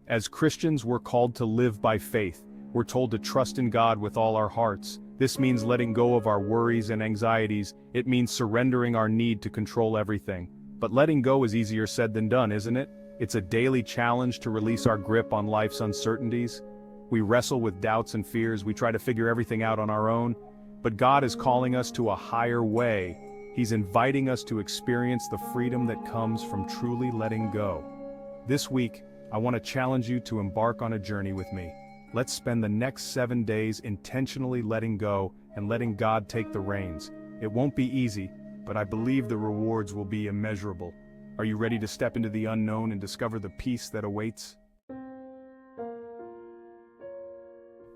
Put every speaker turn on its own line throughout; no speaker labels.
As Christians, we're called to live by faith. We're told to trust in God with all our hearts. This means letting go of our worries and anxieties. It means surrendering our need to control everything. But letting go is easier said than done, isn't it? It's a daily challenge to release our grip on life's uncertainties. We wrestle with doubts and fears. We try to figure everything out on our own. But God is calling us to a higher way. He's inviting us to experience the freedom that comes from truly letting go. This week, I want to challenge you to embark on a journey with me. Let's spend the next 7 days intentionally letting go and letting God take the reins. It won't be easy, but I believe the rewards will be immeasurable. Are you ready to step into the unknown and discover the peace that awaits?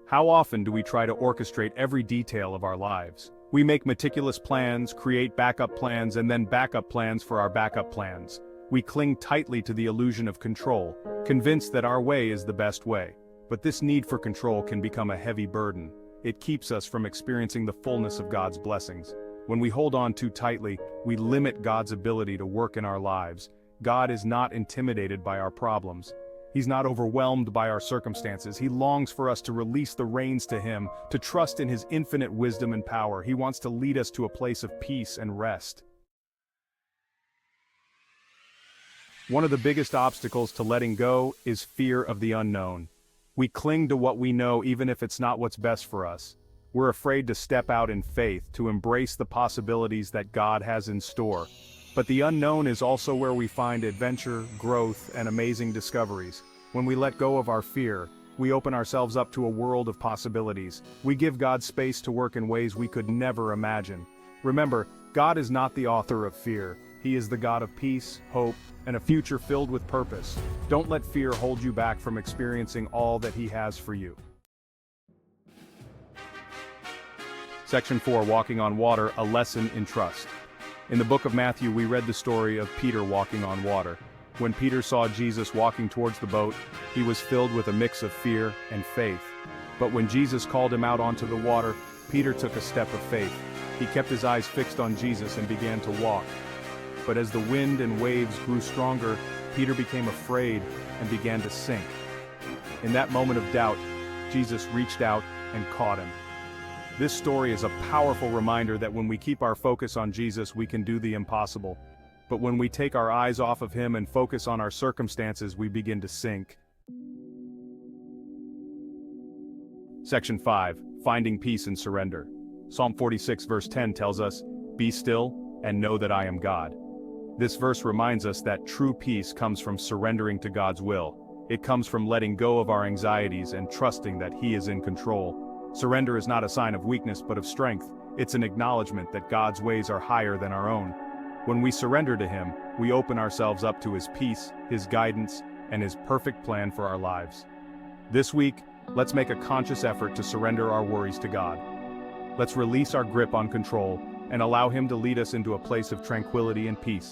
How often do we try to orchestrate every detail of our lives? We make meticulous plans, create backup plans, and then backup plans for our backup plans. We cling tightly to the illusion of control, convinced that our way is the best way. But this need for control can become a heavy burden. It keeps us from experiencing the fullness of God's blessings. When we hold on too tightly, we limit God's ability to work in our lives. God is not intimidated by our problems. He's not overwhelmed by our circumstances. He longs for us to release the reins to Him, to trust in His infinite wisdom and power. He wants to lead us to a place of peace and rest. One of the biggest obstacles to letting go is fear of the unknown. We cling to what we know even if it's not what's best for us. We're afraid to step out in faith, to embrace the possibilities that God has in store. But the unknown is also where we find adventure, growth, and amazing discoveries. When we let go of our fear, we open ourselves up to a world of possibilities. We give God space to work in ways we could never imagine. Remember, God is not the author of fear. He is the God of peace, hope, and a future filled with purpose. Don't let fear hold you back from experiencing all that He has for you. Section 4, Walking on Water, a lesson in trust. In the book of Matthew, we read the story of Peter walking on water. When Peter saw Jesus walking towards the boat, he was filled with a mix of fear and faith. But when Jesus called him out onto the water, Peter took a step of faith. He kept his eyes fixed on Jesus and began to walk. But as the wind and waves grew stronger, Peter became afraid and began to sink. In that moment of doubt, Jesus reached out and caught him. This story is a powerful reminder that when we keep our focus on Jesus, we can do the impossible. But when we take our eyes off of Him and focus on our circumstances, we begin to sink. Section 5, Finding Peace and Surrender. Psalm 46 verse 10 tells us, "Be still and know that I am God." This verse reminds us that true peace comes from surrendering to God's will. It comes from letting go of our anxieties and trusting that He is in control. Surrender is not a sign of weakness but of strength. It's an acknowledgement that God's ways are higher than our own. When we surrender to Him, we open ourselves up to His peace, His guidance, and His perfect plan for our lives. This week, let's make a conscious effort to surrender our worries to God. Let's release our grip on control and allow Him to lead us into a place of tranquility and peace.